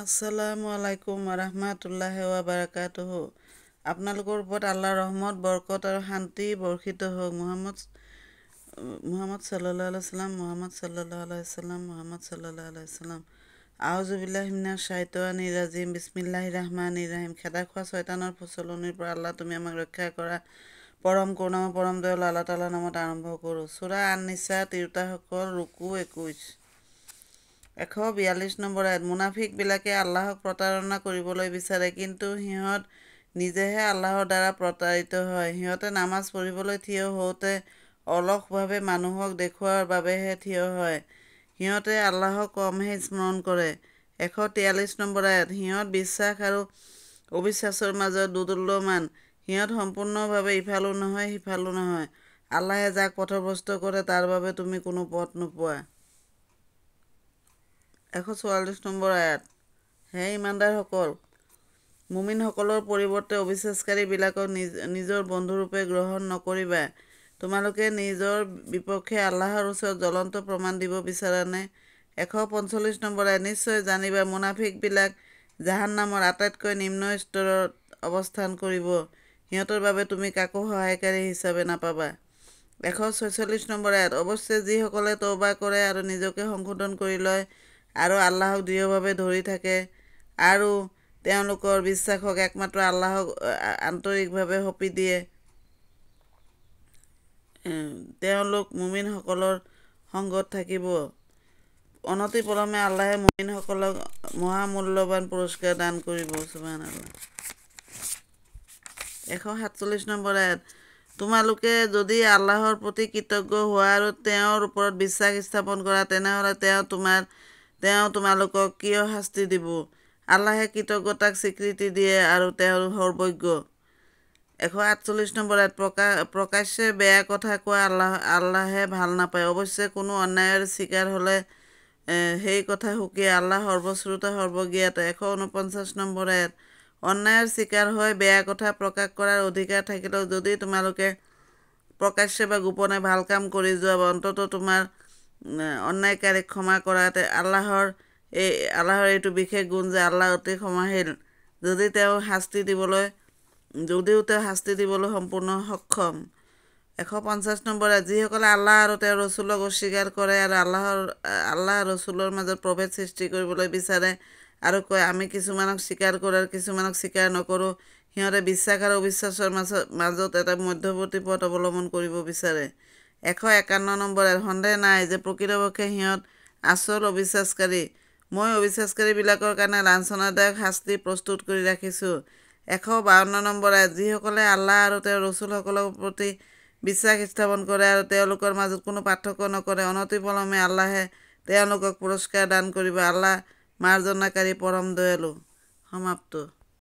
আসসালামু আলাইকুম ওয়া বাৰাকাতুহু। আপোনালোকৰ ওপৰত আল্লাহৰ ৰহমত বৰকত আৰু শান্তি বৰ্ষিত হওক। মুহাম্মদ সাল্লাল্লাহু আলাইহি সাল্লাম মুহাম্মদ সাল্লাল্লাহু আলাইহি সাল্লাম মুহাম্মদ সাল্লাল্লাহু আলাইহি সাল্লাম। আউযু বিল্লাহি মিনাশ শাইতানিৰ ৰাজিম। বিসমিল্লাহিৰ ৰাহমানিৰ ৰাহিম। খেদা খোৱা শয়তানৰ ফচলনিৰ পৰা আল্লাহ তুমি আমাক ৰক্ষা কৰা। পৰম কৰুণাময় পৰম দয়ালু আল্লাহ তাআলাৰ নামত আৰম্ভ কৰোঁ। সূৰা আন-নিছা তিৰোতাসকল ৰুকু 21 142 নম্বৰ আয়াত। মুনাফিকবিলাকে আল্লাহক প্ৰতাৰণা কৰিবলৈ বিচাৰে, কিন্তু সিহঁত নিজেহে আল্লাহৰ দ্বাৰা প্ৰতাৰিত হয়। সিহঁতে নামাজ পঢ়িবলৈ থিয় হওঁতে অলসভাৱে মানুহক দেখুওৱাৰ বাবেহে থিয় হয়। সিহঁতে আল্লাহক কমহে স্মৰণ কৰে। 143 নম্বৰ আয়াত। সিহঁত বিশ্বাস আৰু অবিশ্বাসৰ মাজত দোদুল্যমান। সিহঁত সম্পূৰ্ণভাৱে ইফালো নহয় সিফালো নহয়। আল্লাহে যাক পথভ্ৰষ্ট কৰে তাৰ বাবে তুমি কোনো পথ নোপোৱা। 144 নম্বৰ আয়াত। হে ইমানদাৰসকল, মুমিনসকলৰ পৰিৱৰ্তে অবিশ্বাসকাৰীবিলাকক নিজৰ বন্ধুৰূপে গ্ৰহণ নকৰিবা। তোমালোকে নিজৰ বিপক্ষে আল্লাহৰ ওচৰত জ্বলন্ত প্ৰমাণ দিব বিচাৰানে? 145 নম্বৰ আয়াত। নিশ্চয় জানিবা, মুনাফিকবিলাক জাহান্নামৰ আটাইতকৈ নিম্ন স্তৰত অৱস্থান কৰিব। সিহঁতৰ বাবে তুমি কাকো সহায়কাৰী হিচাপে নাপাবা। 146 নম্বৰ আয়াত। অৱশ্যে যিসকলে তওবা কৰে আৰু নিজকে সংশোধন কৰি লয় আৰু আল্লাহক দৃঢ়ভাৱে ধৰি থাকে আৰু তেওঁলোকৰ বিশ্বাসক একমাত্ৰ আল্লাহক আন্তৰিকভাৱে সঁপি দিয়ে, তেওঁলোক মুমিনসকলৰ সংগত থাকিব। অনতিপলমে আল্লাহে মুমিনসকলক মহামূল্যৱান পুৰস্কাৰ দান কৰিব। সুবহানাল্লাহ। 147 নম্বৰ আয়াত। তোমালোকে যদি আল্লাহৰ প্ৰতি কৃতজ্ঞ হোৱা আৰু তেওঁৰ ওপৰত বিশ্বাস স্থাপন কৰা, তেনেহ'লে তেওঁ তোমালোকক কিয় শাস্তি দিব? আল্লাহে কৃতজ্ঞতাক স্বীকৃতি দিয়ে আৰু তেওঁ সৰ্বজ্ঞ। 148 নম্বৰ আয়াত। প্ৰকাশ্যে বেয়া কথা কোৱা আল্লাহে ভাল নাপায়। অৱশ্যে কোনো অন্যায়ৰ চিকাৰ হ'লে সেই কথা সুকীয়া। আল্লাহ সৰ্বশ্ৰোতা সৰ্বজ্ঞাত। 149 নম্বৰ আয়াত। অন্যায়ৰ চিকাৰ হৈ বেয়া কথা প্ৰকাশ কৰাৰ অধিকাৰ থাকিলেও যদি তোমালোকে প্ৰকাশ্যে বা গোপনে ভাল কাম কৰি যোৱা বা অন্ততঃ তোমাৰ অন্যায়কাৰীক ক্ষমা কৰা, আল্লাহৰ এইটো বিশেষ গুণ যে আল্লাহ অতি ক্ষমাশীল, যদিও তেওঁ শাস্তি দিবলৈ সম্পূৰ্ণ সক্ষম। 150 নম্বৰ আয়াত। যিসকলে আল্লাহ আৰু তেওঁৰ ৰছুলক অস্বীকাৰ কৰে আৰু আল্লাহ ৰছুলৰ মাজত প্ৰভেদ সৃষ্টি কৰিবলৈ বিচাৰে আৰু কয়, আমি কিছুমানক স্বীকাৰ কৰোঁ আৰু কিছুমানক স্বীকাৰ নকৰোঁ, সিহঁতে বিশ্বাস আৰু অবিশ্বাসৰ মাজত এটা মধ্যৱৰ্তী পথ অৱলম্বন কৰিব বিচাৰে। 151 নম্বৰ আয়াত। সন্দেহ নাই যে প্ৰকৃতপক্ষে সিহঁত আচল অবিশ্বাসকাৰী। মই অবিশ্বাসকাৰীবিলাকৰ কাৰণে লাঞ্ছনাদায়ক শাস্তি প্ৰস্তুত কৰি ৰাখিছোঁ। 152 নম্বৰ আয়াত। যিসকলে আল্লাহ আৰু তেওঁৰ ৰছুলসকলৰ প্ৰতি বিশ্বাস স্থাপন কৰে আৰু তেওঁলোকৰ মাজত কোনো পাৰ্থক্য নকৰে, অনতিপলমে আল্লাহে তেওঁলোকক পুৰস্কাৰ দান কৰিব। আল্লাহ মাৰ্জনাকাৰী পৰম দয়ালু। সমাপ্ত।